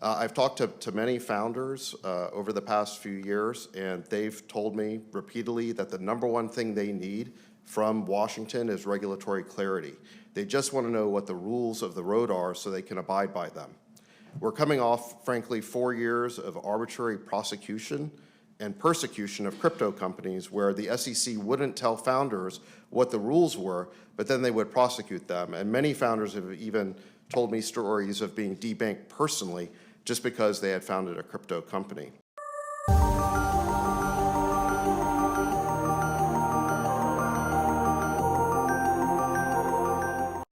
I've talked to many founders over the past few years, and they've told me repeatedly that the number one thing they need from Washington is regulatory clarity. They just want to know what the rules of the road are so they can abide by them. We're coming off, frankly, 4 years of arbitrary prosecution and persecution of crypto companies where the SEC wouldn't tell founders what the rules were, but then they would prosecute them. And many founders have even told me stories of being debanked personally just because they had founded a crypto company.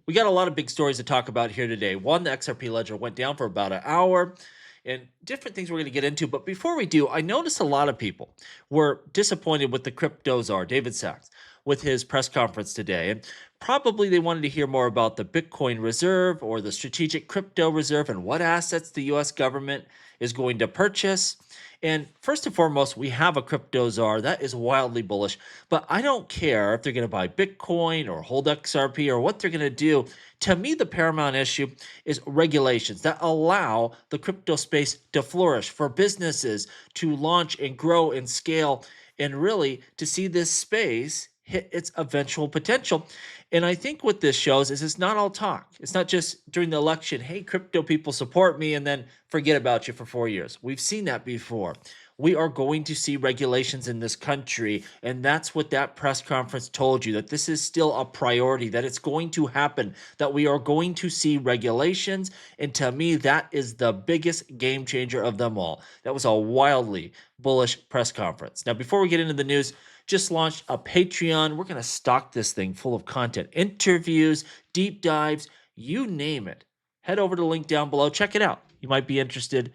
We got a lot of big stories to talk about here today. One, the XRP ledger went down for about an hour, and different things we're going to get into. But before we do, I noticed a lot of people were disappointed with the crypto czar, David Sachs, with his press conference today. And probably they wanted to hear more about the Bitcoin reserve or the strategic crypto reserve and what assets the US government is going to purchase. And first and foremost, we have a crypto czar that is wildly bullish, but I don't care if they're going to buy Bitcoin or hold XRP or what they're going to do. To me, the paramount issue is regulations that allow the crypto space to flourish, for businesses to launch and grow and scale, and really to see this space hit its eventual potential. And I think what this shows is it's not all talk. It's not just during the election, hey, crypto people support me, and then forget about you for 4 years. We've seen that before. We are going to see regulations in this country, and that's what that press conference told you, that this is still a priority, that it's going to happen, that we are going to see regulations. And to me, that is the biggest game changer of them all. That was a wildly bullish press conference. Now, before we get into the news, just launched a Patreon. We're going to stock this thing full of content, interviews, deep dives, you name it. Head over to the link down below. Check it out. You might be interested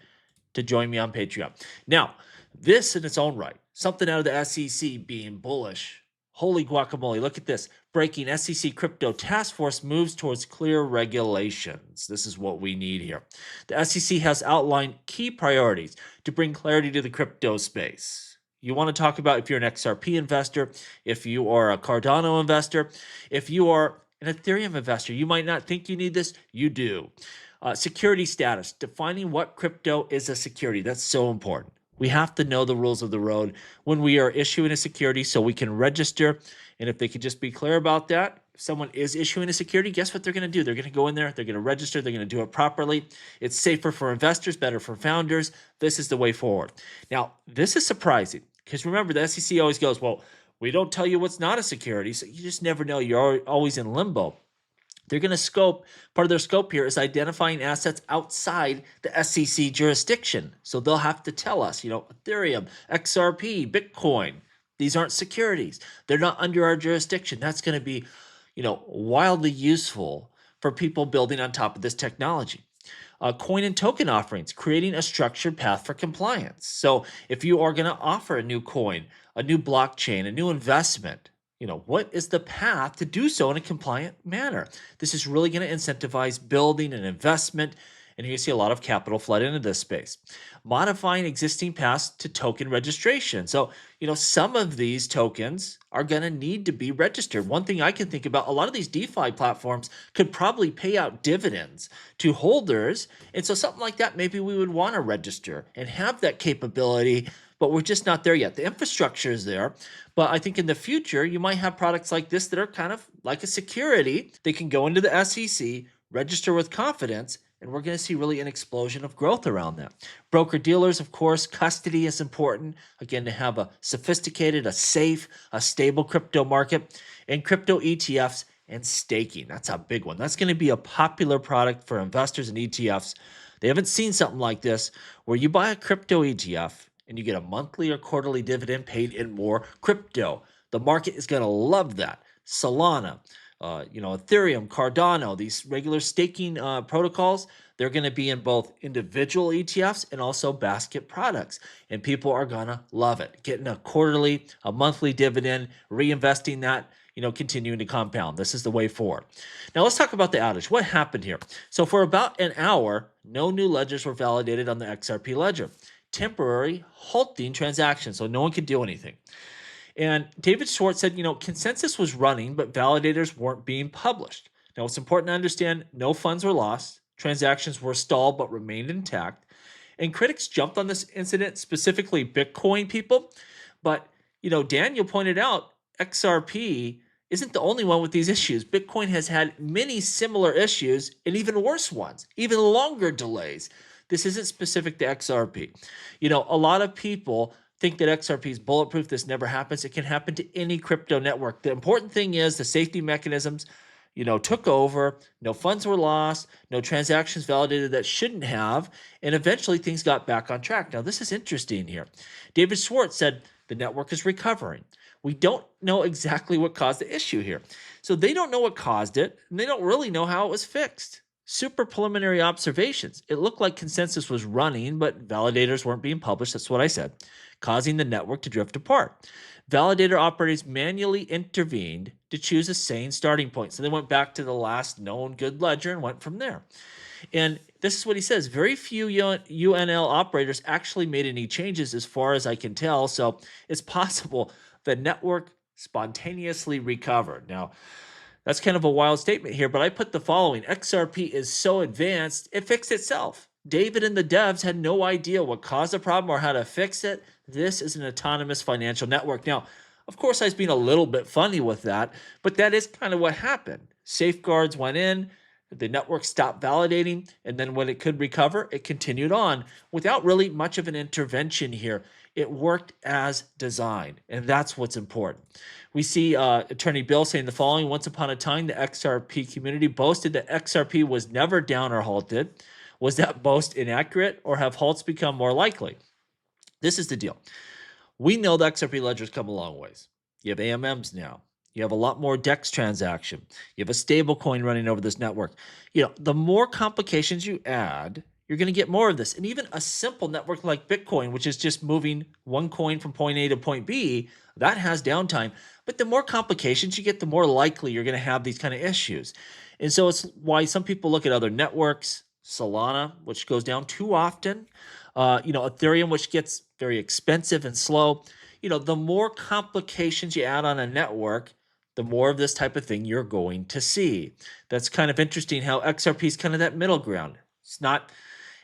to join me on Patreon. Now, this in its own right, something out of the SEC being bullish. Holy guacamole, look at this. Breaking SEC crypto task force moves towards clear regulations. This is what we need here. The SEC has outlined key priorities to bring clarity to the crypto space. You want to talk about if you're an XRP investor, if you are a Cardano investor, if you are an Ethereum investor. You might not think you need this. You do. Security status, defining what crypto is a security. That's so important. We have to know the rules of the road when we are issuing a security so we can register. And if they could just be clear about that, if someone is issuing a security, guess what they're going to do? They're going to go in there, they're going to register, they're going to do it properly. It's safer for investors, better for founders. This is the way forward. Now, this is surprising because remember, the SEC always goes, well, we don't tell you what's not a security, so you just never know. You're always in limbo. They're going to scope, part of their scope here is identifying assets outside the SEC jurisdiction. So they'll have to tell us, Ethereum, XRP, Bitcoin, these aren't securities. They're not under our jurisdiction. That's going to be, wildly useful for people building on top of this technology. Coin and token offerings, creating a structured path for compliance. So if you are going to offer a new coin, a new blockchain, a new investment, what is the path to do so in a compliant manner? This is really going to incentivize building an investment, and you see a lot of capital flood into this space. Modifying existing paths to token registration. So, some of these tokens are going to need to be registered. One thing I can think about, a lot of these DeFi platforms could probably pay out dividends to holders. And so something like that, maybe we would want to register and have that capability, but we're just not there yet. The infrastructure is there, but I think in the future, you might have products like this that are kind of like a security. They can go into the SEC, register with confidence, and we're going to see really an explosion of growth around that. Broker dealers, of course, custody is important. Again, to have a sophisticated, a safe, a stable crypto market, and crypto ETFs and staking. That's a big one. That's going to be a popular product for investors and ETFs. They haven't seen something like this where you buy a crypto ETF and you get a monthly or quarterly dividend paid in more crypto. The market is going to love that. Solana, Ethereum, Cardano, these regular staking protocols, they're going to be in both individual ETFs and also basket products. And people are going to love it. Getting a quarterly, a monthly dividend, reinvesting that, continuing to compound. This is the way forward. Now let's talk about the outage. What happened here? So for about an hour, no new ledgers were validated on the XRP ledger. Temporary halting transactions, so no one could do anything. And David Schwartz said, consensus was running, but validators weren't being published. Now, it's important to understand no funds were lost. Transactions were stalled, but remained intact. And critics jumped on this incident, specifically Bitcoin people. But, Daniel pointed out XRP isn't the only one with these issues. Bitcoin has had many similar issues and even worse ones, even longer delays. This isn't specific to XRP. A lot of people think that XRP is bulletproof. This never happens. It can happen to any crypto network. The important thing is the safety mechanisms, took over. No funds were lost. No transactions validated that shouldn't have. And eventually things got back on track. Now, this is interesting here. David Schwartz said the network is recovering. We don't know exactly what caused the issue here. So they don't know what caused it, and they don't really know how it was fixed. Super preliminary observations. It looked like consensus was running, but validators weren't being published. That's what I said, causing the network to drift apart. Validator operators manually intervened to choose a sane starting point. So they went back to the last known good ledger and went from there. And this is what he says. Very few UNL operators actually made any changes as far as I can tell. So it's possible the network spontaneously recovered. Now, that's kind of a wild statement here, but I put the following. XRP is so advanced, it fixed itself. David and the devs had no idea what caused the problem or how to fix it. This is an autonomous financial network. Now, of course, I was being a little bit funny with that, but that is kind of what happened. Safeguards went in, the network stopped validating, and then when it could recover, it continued on without really much of an intervention here. It worked as designed, and that's what's important. We see Attorney Bill saying the following. Once upon a time, the XRP community boasted that XRP was never down or halted. Was that boast inaccurate, or have halts become more likely? This is the deal. We know the XRP ledger's come a long ways. You have AMMs now. You have a lot more DEX transaction. You have a stablecoin running over this network. The more complications you add, you're going to get more of this. And even a simple network like Bitcoin, which is just moving one coin from point A to point B, that has downtime. But the more complications you get, the more likely you're going to have these kind of issues. And so it's why some people look at other networks, Solana, which goes down too often, Ethereum, which gets very expensive and slow. The more complications you add on a network, the more of this type of thing you're going to see. That's kind of interesting how XRP is kind of that middle ground. It's not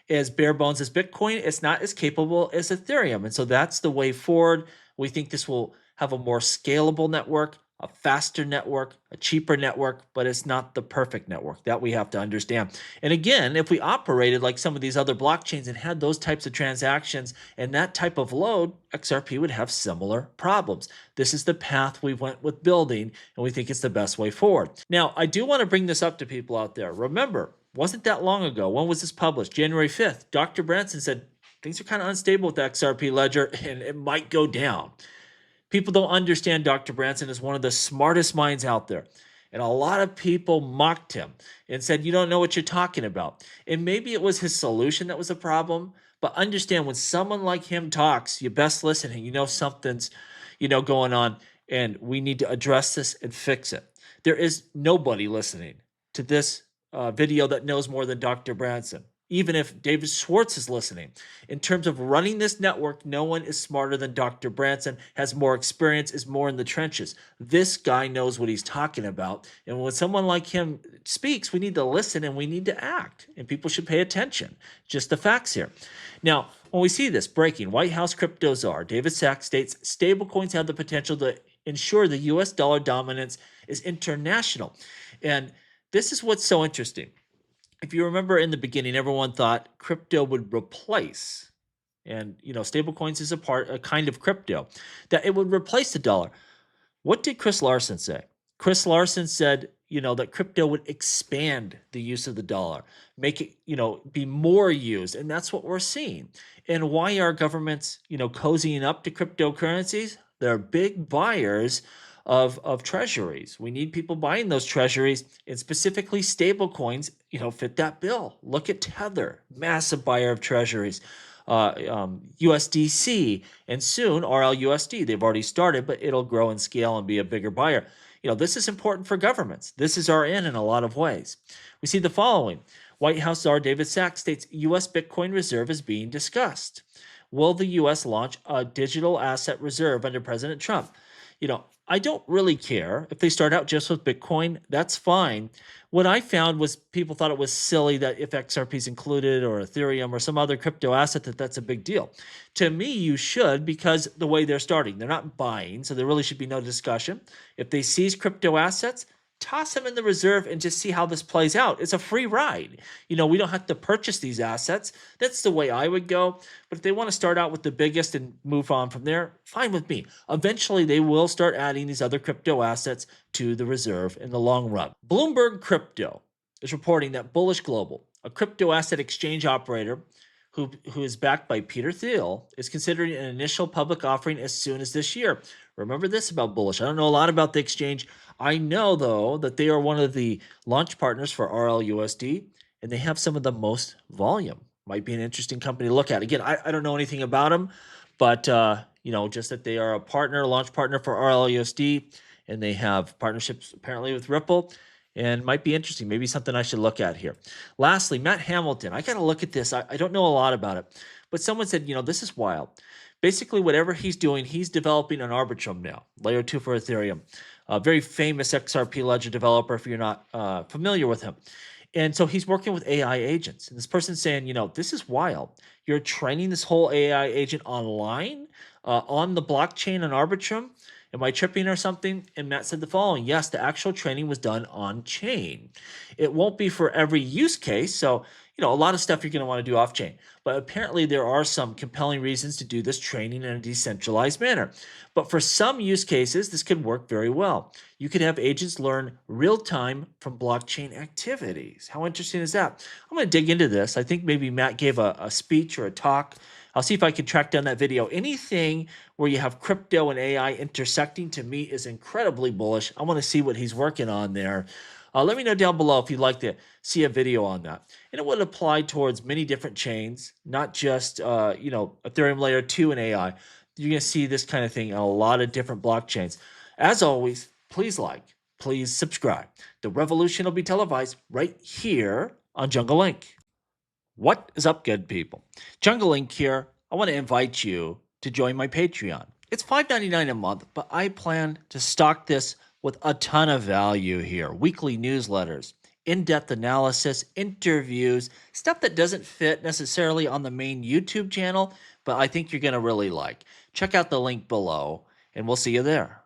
as bare bones as Bitcoin. It's not as capable as Ethereum. And so that's the way forward. We think this will have a more scalable network, a faster network, a cheaper network, but it's not the perfect network. That we have to understand. And again, if we operated like some of these other blockchains and had those types of transactions and that type of load, XRP would have similar problems. This is the path we went with building, and we think it's the best way forward. Now, I do want to bring this up to people out there. Remember, wasn't that long ago. When was this published? January 5th. Dr. Branson said things are kind of unstable with the XRP ledger and it might go down. People don't understand Dr. Branson is one of the smartest minds out there. And a lot of people mocked him and said, you don't know what you're talking about. And maybe it was his solution that was a problem. But understand when someone like him talks, you best listen and something's, going on. And we need to address this and fix it. There is nobody listening to this video that knows more than Dr. Branson. Even if David Schwartz is listening. In terms of running this network, no one is smarter than Dr. Branson, has more experience, is more in the trenches. This guy knows what he's talking about. And when someone like him speaks, we need to listen and we need to act. And people should pay attention. Just the facts here. Now, when we see this breaking, White House crypto czar David Sachs states stablecoins have the potential to ensure the US dollar dominance is international. And this is what's so interesting. If you remember in the beginning, everyone thought crypto would replace, and stablecoins is a kind of crypto, that it would replace the dollar. What did Chris Larson say? Chris Larson said, that crypto would expand the use of the dollar, make it, be more used. And that's what we're seeing. And why are governments, cozying up to cryptocurrencies? They're big buyers of treasuries. We need people buying those treasuries, and specifically stable coins, fit that bill. Look at Tether, massive buyer of treasuries, USDC, and soon RLUSD. They've already started, but it'll grow and scale and be a bigger buyer. This is important for governments. This is our in a lot of ways. We see the following. White House czar David Sachs states U.S. Bitcoin reserve is being discussed. Will the U.S. launch a digital asset reserve under President Trump? I don't really care if they start out just with Bitcoin. That's fine. What I found was people thought it was silly that if XRP is included or Ethereum or some other crypto asset, that's a big deal. To me, you should, because the way they're starting, they're not buying, so there really should be no discussion. If they seize crypto assets, toss them in the reserve and just see how this plays out. It's a free ride. We don't have to purchase these assets. That's the way I would go. But if they want to start out with the biggest and move on from there, fine with me. Eventually, they will start adding these other crypto assets to the reserve in the long run. Bloomberg Crypto is reporting that Bullish Global, a crypto asset exchange operator who is backed by Peter Thiel, is considering an initial public offering as soon as this year. Remember this about Bullish. I don't know a lot about the exchange. I know, though, that they are one of the launch partners for RLUSD, and they have some of the most volume. Might be an interesting company to look at. Again, I don't know anything about them, but just that they are a partner, launch partner for RLUSD, and they have partnerships apparently with Ripple, and might be interesting. Maybe something I should look at here. Lastly, Matt Hamilton. I got to look at this. I don't know a lot about it, but someone said, this is wild. Basically, whatever he's doing, he's developing an Arbitrum now, layer 2 for Ethereum. A very famous XRP ledger developer, if you're not familiar with him. And so he's working with AI agents. And this person's saying, this is wild. You're training this whole AI agent online on the blockchain on Arbitrum. Am I tripping or something? And Matt said the following: yes, the actual training was done on chain. It won't be for every use case. So, a lot of stuff you're going to want to do off chain. But apparently there are some compelling reasons to do this training in a decentralized manner. But for some use cases, this could work very well. You could have agents learn real time from blockchain activities. How interesting is that? I'm going to dig into this. I think maybe Matt gave a speech or a talk. I'll see if I can track down that video. Anything where you have crypto and AI intersecting, to me, is incredibly bullish. I want to see what he's working on there. Let me know down below if you'd like to see a video on that. And it would apply towards many different chains, not just Ethereum layer 2 and AI. You're going to see this kind of thing on a lot of different blockchains. As always, please like, please subscribe. The revolution will be televised right here on Jungle Link. What is up, good people? Jungle Link here. I want to invite you to join my Patreon. It's $5.99 a month, but I plan to stock this with a ton of value here. Weekly newsletters, in-depth analysis, interviews, stuff that doesn't fit necessarily on the main YouTube channel, but I think you're going to really like. Check out the link below, and we'll see you there.